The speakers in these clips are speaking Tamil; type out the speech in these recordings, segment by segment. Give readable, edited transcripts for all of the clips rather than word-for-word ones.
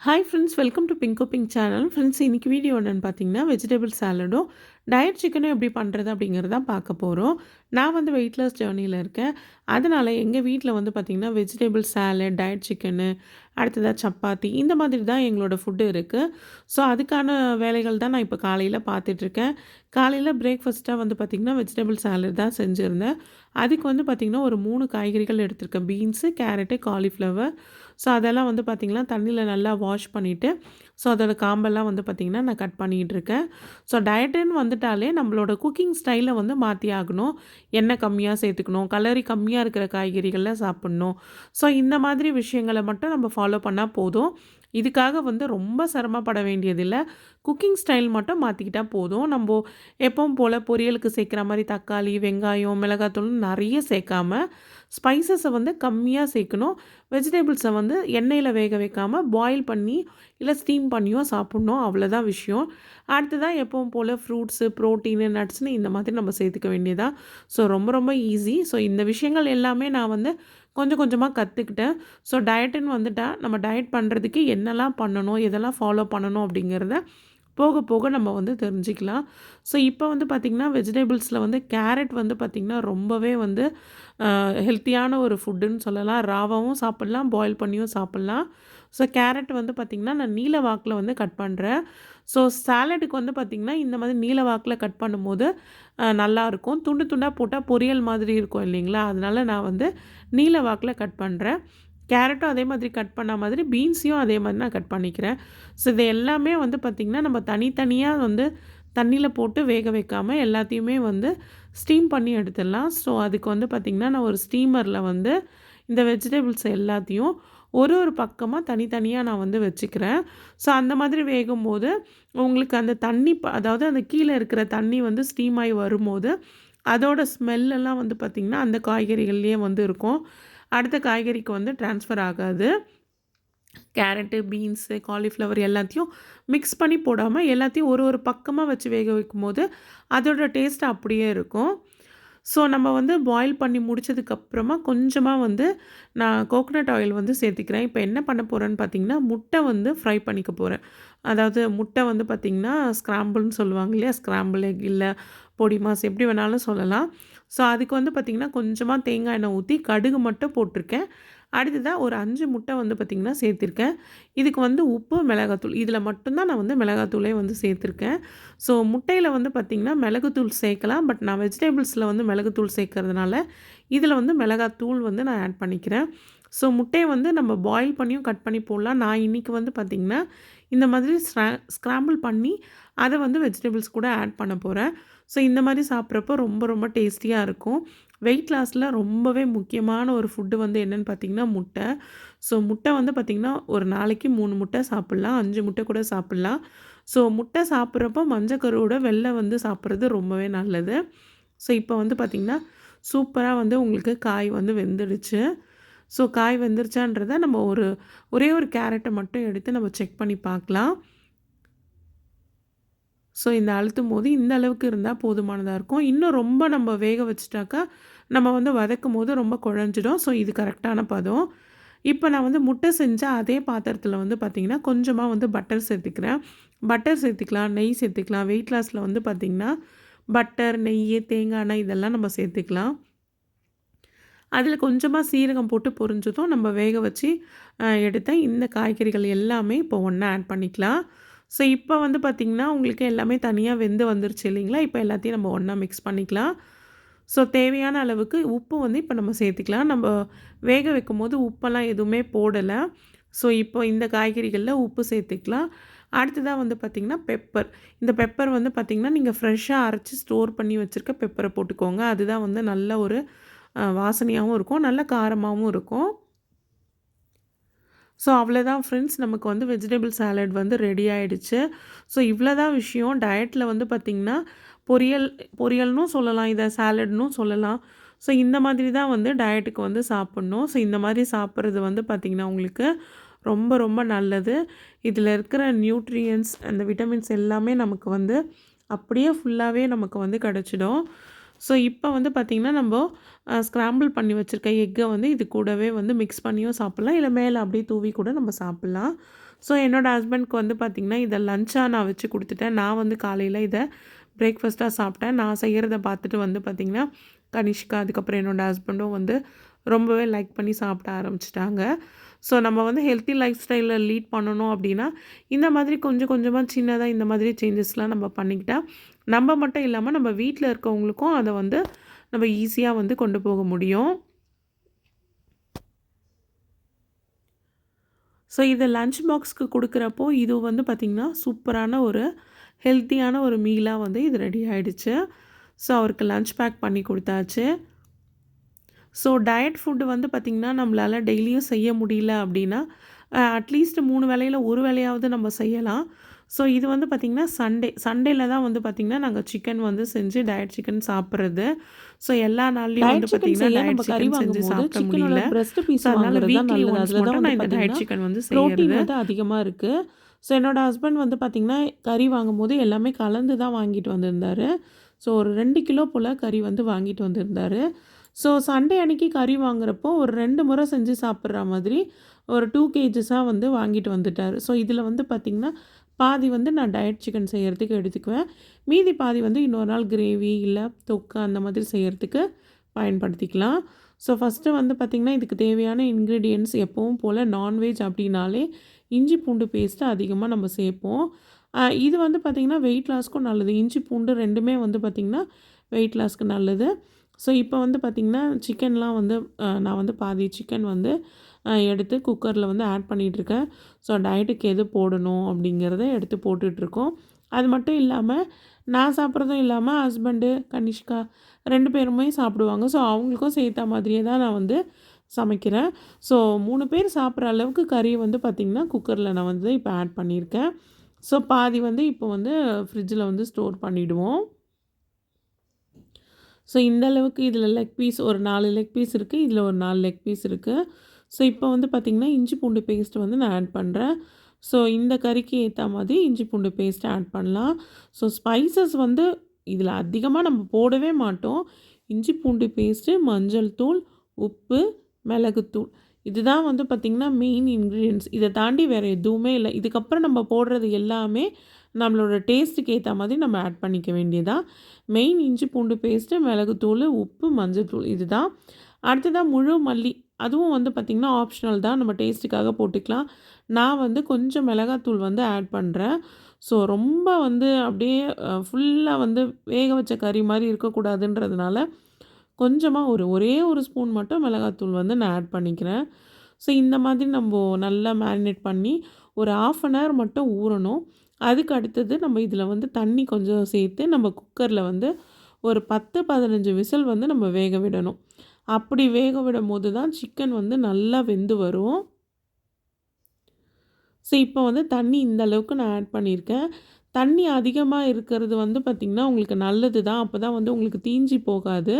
Hi friends, welcome to pink cooking channel. Friends, இன்னைக்கு வீடியோ என்னென்னு பார்த்தீங்கன்னா, வெஜிடபிள் சாலடும் டயட் சிக்கனும் எப்படி பண்ணுறது அப்படிங்கிறது தான் பார்க்க போகிறோம். நான் வந்து வெயிட் லாஸ் ஜேர்னியில் இருக்கேன். அதனால் எங்கள் வீட்டில் வந்து பார்த்திங்கன்னா வெஜிடபிள் சாலட், டயட் சிக்கனு, அடுத்ததாக சப்பாத்தி இந்த மாதிரி தான் எங்களோட ஃபுட்டு இருக்குது. ஸோ அதுக்கான வேலைகள் தான் நான் இப்போ காலையில் பார்த்துட்ருக்கேன். காலையில் பிரேக்ஃபாஸ்ட்டாக வந்து பார்த்திங்கன்னா வெஜிடபிள் சாலட் தான் செஞ்சுருந்தேன். அதுக்கு வந்து பார்த்திங்கன்னா ஒரு 3 காய்கறிகள் எடுத்திருக்கேன். Beans, carrot, cauliflower. ஸோ அதெல்லாம் வந்து பார்த்திங்கன்னா தண்ணியில் நல்லா வாஷ் பண்ணிவிட்டு, ஸோ அதோட காம்பெல்லாம் வந்து பார்த்திங்கன்னா நான் கட் பண்ணிகிட்ருக்கேன். ஸோ டயட்டுன்னு வந்துட்டாலே நம்மளோட குக்கிங் ஸ்டைலை வந்து மாற்றி ஆகணும். எண்ணெய் கம்மியாக சேர்த்துக்கணும், கலரி கம்மியாக இருக்கிற காய்கறிகளில் சாப்பிட்ணும். ஸோ இந்த மாதிரி விஷயங்களை மட்டும் நம்ம ஃபாலோ பண்ணால் போதும். இதுக்காக வந்து ரொம்ப சிரமப்பட வேண்டியதில்லை. குக்கிங் ஸ்டைல் மட்டும் மாற்றிக்கிட்டா போதும். நம்ம எப்பவும் போல் பொரியலுக்கு சேர்க்குற மாதிரி தக்காளி, வெங்காயம், மிளகாத்தூள்னு நிறைய சேர்க்காம ஸ்பைசஸை வந்து கம்மியாக சேர்க்கணும். வெஜிடபிள்ஸை வந்து எண்ணெயில் வேக வைக்காமல் பாயில் பண்ணி இல்லை ஸ்டீம் பண்ணியோ சாப்பிட்ணும். அவ்வளோதான் விஷயம். அடுத்ததான் எப்பவும் போல் ஃப்ரூட்ஸு, ப்ரோட்டீனு, நட்ஸ்னு இந்த மாதிரி நம்ம சேர்த்துக்க வேண்டியதான். ஸோ ரொம்ப ரொம்ப ஈஸி. ஸோ இந்த விஷயங்கள் எல்லாமே நான் வந்து கொஞ்சம் கொஞ்சமாக கற்றுக்கிட்டேன். ஸோ டயட்டுன்னு வந்துட்டா நம்ம டயட் பண்ணுறதுக்கு என்னெல்லாம் பண்ணணும், எதெல்லாம் ஃபாலோ பண்ணணும் அப்படிங்கிறத போக போக நம்ம வந்து தெரிஞ்சுக்கலாம். ஸோ இப்போ வந்து பார்த்திங்கன்னா வெஜிடபிள்ஸில் வந்து கேரட் வந்து பார்த்திங்கன்னா ரொம்பவே வந்து ஹெல்த்தியான ஒரு ஃபுட்டுன்னு சொல்லலாம். ராவாவும் சாப்பிட்லாம், பாயில் பண்ணியும் சாப்பிட்லாம். ஸோ கேரட் வந்து பார்த்திங்கன்னா நான் நீல வாக்கில் வந்து கட் பண்ணுறேன். ஸோ சாலடுக்கு வந்து பார்த்திங்கன்னா இந்த மாதிரி நீல வாக்கில் கட் பண்ணும்போது நல்லாயிருக்கும். துண்டு துண்டாக போட்டால் பொரியல் மாதிரி இருக்கும் இல்லைங்களா? அதனால நான் வந்து நீல வாக்கில் கட் பண்ணுறேன். கேரட்டும் அதே மாதிரி கட் பண்ண மாதிரி பீன்ஸையும் அதே மாதிரி நான் கட் பண்ணிக்கிறேன். ஸோ இது எல்லாமே வந்து பார்த்திங்கன்னா நம்ம தனித்தனியாக வந்து தண்ணியில் போட்டு வேக வைக்காமல் எல்லாத்தையுமே வந்து ஸ்டீம் பண்ணி எடுத்துடலாம். ஸோ அதுக்கு வந்து பார்த்திங்கன்னா நான் ஒரு ஸ்டீமரில் வந்து இந்த வெஜிடபிள்ஸ் எல்லாத்தையும் ஒரு ஒரு பக்கமாக தனித்தனியாக நான் வந்து வச்சுக்கிறேன். ஸோ அந்த மாதிரி வேகும்போது உங்களுக்கு அந்த தண்ணி அதாவது அந்த கீழே இருக்கிற தண்ணி வந்து ஸ்டீம் ஆகி வரும்போது அதோட ஸ்மெல்லெல்லாம் வந்து பார்த்திங்கன்னா அந்த காய்கறிகள்லேயே வந்து இருக்கும். அடுத்த காய்கறிக்கு வந்து ட்ரான்ஸ்ஃபர் ஆகாது. கேரட்டு, பீன்ஸு, காலிஃப்ளவர் எல்லாத்தையும் மிக்ஸ் பண்ணி போடாமல் எல்லாத்தையும் ஒரு ஒரு பக்கமாக வச்சு வேக வைக்கும்போது அதோட டேஸ்ட் அப்படியே இருக்கும். ஸோ நம்ம வந்து பாயில் பண்ணி முடிச்சதுக்கப்புறமா கொஞ்சமாக வந்து நான் கோகனட் ஆயில் வந்து சேர்த்துக்கிறேன். இப்போ என்ன பண்ண போகிறேன்னு பார்த்தீங்கன்னா, முட்டை வந்து ஃப்ரை பண்ணிக்க போகிறேன். அதாவது முட்டை வந்து பார்த்திங்கன்னா ஸ்க்ராம்பிள்னு சொல்லுவாங்க இல்லையா? ஸ்க்ராம்பிள் எக் இல்லை பொடி மாஸ் எப்படி வேணாலும் சொல்லலாம். ஸோ அதுக்கு வந்து பார்த்திங்கன்னா கொஞ்சமாக தேங்காய் எண்ணெய் ஊற்றி கடுகு மட்டும் போட்டிருக்கேன். அடுத்ததாக ஒரு 5 முட்டை வந்து பார்த்திங்கன்னா சேர்த்துருக்கேன். இதுக்கு வந்து உப்பு, மிளகாத்தூள் இதில் மட்டும்தான் நான் வந்து மிளகாத்தூளே வந்து சேர்த்துருக்கேன். ஸோ முட்டையில் வந்து பார்த்திங்கன்னா மிளகுத்தூள் சேர்க்கலாம். பட் நான் வெஜிடபிள்ஸில் வந்து மிளகுத்தூள் சேர்க்கறதுனால இதில் வந்து மிளகாத்தூள் வந்து நான் ஆட் பண்ணிக்கிறேன். ஸோ முட்டையை வந்து நம்ம பாயில் பண்ணியும் கட் பண்ணி போடலாம். நான் இன்றைக்கி வந்து பார்த்திங்கன்னா இந்த மாதிரி ஸ்க்ராம்பிள் பண்ணி அதை வந்து வெஜிடபிள்ஸ் கூட ஆட் பண்ண போகிறேன். ஸோ இந்த மாதிரி சாப்பிட்றப்போ ரொம்ப ரொம்ப டேஸ்டியாக இருக்கும். வெயிட் லாஸில் ரொம்பவே முக்கியமான ஒரு ஃபுட்டு வந்து என்னென்னு பார்த்திங்கன்னா முட்டை. ஸோ முட்டை வந்து பார்த்திங்கன்னா ஒரு நாளைக்கு 3 முட்டை சாப்பிட்லாம், 5 முட்டை கூட சாப்பிட்லாம். ஸோ முட்டை சாப்பிட்றப்போ மஞ்சக்கருவோட வெள்ளை வந்து சாப்பிட்றது ரொம்பவே நல்லது. ஸோ இப்போ வந்து பார்த்திங்கன்னா சூப்பராக வந்து உங்களுக்கு காய் வந்து வெந்துடுச்சு. ஸோ காய் வெந்துருச்சான்றதை நம்ம ஒரே ஒரு கேரட்டை மட்டும் எடுத்து நம்ம செக் பண்ணி பார்க்கலாம். ஸோ இந்த அழுத்தும்போது இந்த அளவுக்கு இருந்தால் போதுமானதாக இருக்கும். இன்னும் ரொம்ப நம்ம வேக வச்சுட்டாக்கா நம்ம வந்து வதக்கும்போது ரொம்ப குழஞ்சிடும். ஸோ இது கரெக்டான பதம். இப்போ நான் வந்து முட்டை செஞ்ச அதே பாத்திரத்தில் வந்து பார்த்திங்கன்னா கொஞ்சமாக வந்து பட்டர் சேர்த்துக்கிறேன். பட்டர் சேர்த்துக்கலாம், நெய் சேர்த்துக்கலாம். வெயிட் லாஸில் வந்து பார்த்திங்கன்னா பட்டர், நெய், தேங்காய் எண்ணெய் இதெல்லாம் நம்ம சேர்த்துக்கலாம். அதில் கொஞ்சமாக சீரகம் போட்டு பொரிஞ்சதும் நம்ம வேக வச்சு எடுத்த இந்த காய்கறிகள் எல்லாமே இப்போ ஒன்றா ஆட் பண்ணிக்கலாம். ஸோ இப்போ வந்து பார்த்திங்கன்னா உங்களுக்கு எல்லாமே தனியாக வெந்து வந்துருச்சு இல்லைங்களா? இப்போ எல்லாத்தையும் நம்ம ஒன்றா மிக்ஸ் பண்ணிக்கலாம். ஸோ தேவையான அளவுக்கு உப்பு வந்து இப்போ நம்ம சேர்த்துக்கலாம். நம்ம வேக வைக்கும்போது உப்பெல்லாம் எதுவுமே போடலை. ஸோ இப்போ இந்த காய்கறிகளில் உப்பு சேர்த்துக்கலாம். அடுத்ததாக வந்து பார்த்திங்கன்னா பெப்பர். இந்த பெப்பர் வந்து பார்த்திங்கன்னா நீங்கள் ஃப்ரெஷ்ஷாக அரைச்சி ஸ்டோர் பண்ணி வச்சுருக்க பெப்பரை போட்டுக்கோங்க. அதுதான் வந்து நல்ல ஒரு வாசனையாகவும் இருக்கும், நல்ல காரமாகவும் இருக்கும். ஸோ அவ்வளோதான் ஃப்ரெண்ட்ஸ், நமக்கு வந்து வெஜிடபிள் சாலட் வந்து ரெடி ஆகிடுச்சு. ஸோ இவ்வளோ தான் விஷயம். டயட்டில் வந்து பார்த்திங்கன்னா பொரியல்னும் சொல்லலாம், இதை சாலட்னும் சொல்லலாம். ஸோ இந்த மாதிரி தான் வந்து டயட்டுக்கு வந்து சாப்பிட்ணும். ஸோ இந்த மாதிரி சாப்பிட்றது வந்து பார்த்திங்கன்னா உங்களுக்கு ரொம்ப ரொம்ப நல்லது. இதில் இருக்கிற நியூட்ரியன்ஸ், அந்த விட்டமின்ஸ் எல்லாமே நமக்கு வந்து அப்படியே ஃபுல்லாகவே நமக்கு வந்து கிடச்சிடும். ஸோ இப்போ வந்து பார்த்திங்கன்னா நம்ம ஸ்க்ராம்பிள் பண்ணி வச்சுருக்க எக்கை வந்து இது கூடவே வந்து மிக்ஸ் பண்ணியும் சாப்பிட்லாம், இல்லை மேலே அப்படியே தூவி கூட நம்ம சாப்பிட்லாம். ஸோ என்னோடய ஹஸ்பண்ட்க்கு வந்து பார்த்திங்கன்னா இதை லஞ்சாக நான் வச்சு கொடுத்துட்டேன். நான் வந்து காலையில் இதை பிரேக்ஃபாஸ்ட்டாக சாப்பிட்டேன். நான் செய்கிறத பார்த்துட்டு வந்து பார்த்திங்கன்னா கனிஷ்கா அதுக்கப்புறம் என்னோடய ஹஸ்பண்டும் வந்து ரொம்பவே லைக் பண்ணி சாப்பிட ஆரம்பிச்சிட்டாங்க. ஸோ நம்ம வந்து ஹெல்த்தி லைஃப் ஸ்டைலில் லீட் பண்ணணும் அப்படின்னா இந்த மாதிரி கொஞ்சம் கொஞ்சமாக சின்னதாக இந்த மாதிரி சேஞ்சஸ்லாம் நம்ம பண்ணிக்கிட்டால் நம்ம மட்டும் இல்லாமல் நம்ம வீட்டில் இருக்கவங்களுக்கும் அதை வந்து நம்ம ஈஸியாக வந்து கொண்டு போக முடியும். ஸோ இதை லஞ்ச் பாக்ஸ்க்கு கொடுக்குறப்போ இது வந்து பார்த்திங்கன்னா சூப்பரான ஒரு ஹெல்த்தியான ஒரு மீலாக வந்து இது ரெடி ஆகிடுச்சு. ஸோ அவருக்கு லஞ்ச் பேக் பண்ணி கொடுத்தாச்சு. ஸோ டயட் ஃபுட்டு வந்து பார்த்திங்கன்னா நம்மளால் டெய்லியும் செய்ய முடியல அப்படின்னா அட்லீஸ்ட் 3 வேளையில் 1 வேளையாவது நம்ம செய்யலாம். ஸோ இது வந்து பார்த்திங்கன்னா சண்டேல தான் வந்து பார்த்திங்கன்னா நாங்கள் சிக்கன் வந்து செஞ்சு டயட் சிக்கன் சாப்பிட்றது. ஸோ எல்லா நாள்லேயும் வந்து பார்த்திங்கன்னா டயட் சிக்கன் செஞ்சு சாப்பிட முடியல. அதனால் வீக்லி ஒன்ஸ் மட்டும் நான் இந்த டயட் சிக்கன் வந்து செய்கிறது வந்து அதிகமாக இருக்குது. ஸோ என்னோடய ஹஸ்பண்ட் வந்து பார்த்திங்கன்னா கறி வாங்கும்போது எல்லாமே கலந்து தான் வாங்கிட்டு வந்திருந்தார். ஸோ ஒரு 2 கிலோ போல் கறி வந்து வாங்கிட்டு வந்திருந்தார். ஸோ சண்டே அன்றைக்கி கறி வாங்குறப்போ ஒரு 2 முறை செஞ்சு சாப்பிட்ற மாதிரி ஒரு 2 கேஜஸாக வந்து வாங்கிட்டு வந்துட்டார். ஸோ இதில் வந்து பார்த்திங்கன்னா பாதி வந்து நான் டயட் சிக்கன் செய்கிறதுக்கு எடுத்துக்குவேன். மீதி பாதி வந்து இன்னொரு நாள் கிரேவி இல்லை தொக்கு அந்த மாதிரி செய்கிறதுக்கு பயன்படுத்திக்கலாம். ஸோ ஃபஸ்ட்டு வந்து பார்த்திங்கன்னா இதுக்கு தேவையான இன்க்ரீடியன்ட்ஸ் எப்பவும் போல் நான்வெஜ் அப்படின்னாலே இஞ்சி பூண்டு பேஸ்ட்டு அதிகமாக நம்ம சேர்ப்போம். இது வந்து பார்த்திங்கன்னா வெயிட் லாஸ்க்கும் நல்லது. இஞ்சி பூண்டு 2மே வந்து பார்த்திங்கன்னா வெயிட் லாஸ்க்கு நல்லது. ஸோ இப்போ வந்து பார்த்திங்கன்னா சிக்கன்லாம் வந்து நான் வந்து பாதி சிக்கன் வந்து எடுத்து குக்கரில் வந்து ஆட் பண்ணிகிட்ருக்கேன். ஸோ டயட்டுக்கு எது போடணும் அப்படிங்கிறத எடுத்து போட்டுட்ருக்கோம். அது மட்டும் இல்லாமல் நான் சாப்பிட்றதும் இல்லாமல் ஹஸ்பண்டு கனிஷ்கா 2 பேருமே சாப்பிடுவாங்க. ஸோ அவங்களுக்கும் சேர்த்த மாதிரியே தான் நான் வந்து சமைக்கிறேன். ஸோ 3 பேர் சாப்பிட்ற அளவுக்கு கறியை வந்து பார்த்திங்கன்னா குக்கரில் நான் வந்து இப்போ ஆட் பண்ணியிருக்கேன். ஸோ பாதி வந்து இப்போ வந்து ஃப்ரிட்ஜில் வந்து ஸ்டோர் பண்ணிவிடுவோம். ஸோ இந்த அளவுக்கு இதில் லெக் பீஸ் ஒரு 4 லெக் பீஸ் இருக்குது. இதில் ஒரு 4 லெக் பீஸ் இருக்குது. ஸோ இப்போ வந்து பார்த்திங்கன்னா இஞ்சி பூண்டு பேஸ்ட் வந்து நான் ஆட் பண்ணுறேன். ஸோ இந்த கறிக்கு ஏற்ற மாதிரி இஞ்சி பூண்டு பேஸ்ட் ஆட் பண்ணலாம். ஸோ ஸ்பைசஸ் வந்து இதில் அதிகமாக நம்ம போடவே மாட்டோம். இஞ்சி பூண்டு பேஸ்ட்டு, மஞ்சள் தூள், உப்பு, மிளகுத்தூள் இதுதான் வந்து பார்த்திங்கன்னா மெயின் இன்க்ரீடியன்ட்ஸ். இதை தாண்டி வேறு எதுவுமே இல்லை. இதுக்கப்புறம் நம்ம போடுறது எல்லாமே நம்மளோட டேஸ்ட்டுக்கு ஏற்ற மாதிரி நம்ம ஆட் பண்ணிக்க வேண்டியதான். மெயின் இஞ்சி பூண்டு பேஸ்ட்டு, மிளகுத்தூள், உப்பு, மஞ்சள் தூள் இதுதான். அடுத்ததாக முழு மல்லி அதுவும் வந்து பார்த்திங்கன்னா ஆப்ஷனல் தான். நம்ம டேஸ்ட்டுக்காக போட்டுக்கலாம். நான் வந்து கொஞ்சம் மிளகாத்தூள் வந்து ஆட் பண்ணுறேன். ஸோ ரொம்ப வந்து அப்படியே ஃபுல்லாக வந்து வேக வச்ச கறி மாதிரி இருக்கக்கூடாதுன்றதுனால கொஞ்சமாக ஒரே ஒரு ஸ்பூன் மட்டும் மிளகாத்தூள் வந்து நான் ஆட் பண்ணிக்கிறேன். ஸோ இந்த மாதிரி நம்ம நல்லா மேரினேட் பண்ணி ஒரு 1/2 அன் ஹவர் மட்டும் ஊறணும். அதுக்கு அடுத்தது நம்ம இதில் வந்து தண்ணி கொஞ்சம் சேர்த்து நம்ம குக்கரில் வந்து ஒரு 10-15 விசில் வந்து நம்ம வேக விடணும். அப்படி வேக விடும்போது தான் சிக்கன் வந்து நல்லா வெந்து வரும். ஸோ இப்போ வந்து தண்ணி இந்த அளவுக்கு நான் ஆட் பண்ணியிருக்கேன். தண்ணி அதிகமாக இருக்கிறது வந்து பார்த்திங்கன்னா உங்களுக்கு நல்லது தான். அப்போ தான் வந்து உங்களுக்கு தீஞ்சு போகாது.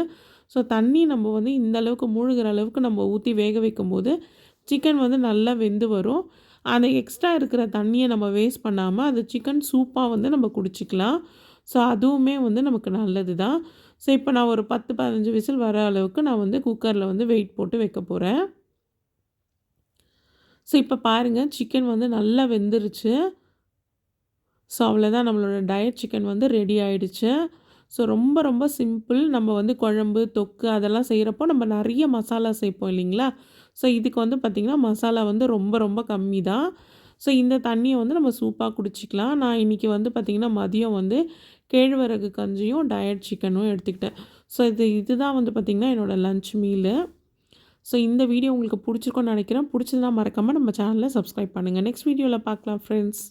ஸோ தண்ணி நம்ம வந்து இந்த அளவுக்கு மூழ்கிற அளவுக்கு நம்ம ஊற்றி வேக வைக்கும்போது சிக்கன் வந்து நல்லா வெந்து வரும். அந்த எக்ஸ்ட்ரா இருக்கிற தண்ணியை நம்ம வேஸ்ட் பண்ணாமல் அது சிக்கன் சூப்பாக வந்து நம்ம குடிச்சிக்கலாம். ஸோ அதுவுமே வந்து நமக்கு நல்லது தான். ஸோ இப்போ நான் ஒரு 10-15 விசில் வர அளவுக்கு நான் வந்து குக்கரில் வந்து வெயிட் போட்டு வைக்க போகிறேன். ஸோ இப்போ பாருங்கள் சிக்கன் வந்து நல்லா வெந்துருச்சு. ஸோ அவ்வளோதான் நம்மளோட டயட் சிக்கன் வந்து ரெடி ஆகிடுச்சு. ஸோ ரொம்ப ரொம்ப சிம்பிள். நம்ம வந்து குழம்பு, தொக்கு அதெல்லாம் செய்கிறப்போ நம்ம நிறைய மசாலா சேர்ப்போம் இல்லைங்களா? ஸோ இதுக்கு வந்து பார்த்திங்கன்னா மசாலா வந்து ரொம்ப ரொம்ப கம்மி தான். ஸோ இந்த தண்ணியை வந்து நம்ம சூப்பாக குடிச்சிக்கலாம். நான் இன்றைக்கி வந்து பார்த்திங்கன்னா மதியம் வந்து கேழ்வரகு கஞ்சியும் டயட் சிக்கனும் எடுத்துக்கிட்டேன். ஸோ இதுதான் வந்து பார்த்திங்கன்னா என்னோடய லன்ச் மீலு. ஸோ இந்த வீடியோ உங்களுக்கு பிடிச்சிருக்கோன்னு நினைக்கிறேன். பிடிச்சதுன்னா மறக்காமல் நம்ம சேனலை சப்ஸ்கிரைப் பண்ணுங்கள். நெக்ஸ்ட் வீடியோவில் பார்க்கலாம் ஃப்ரெண்ட்ஸ்.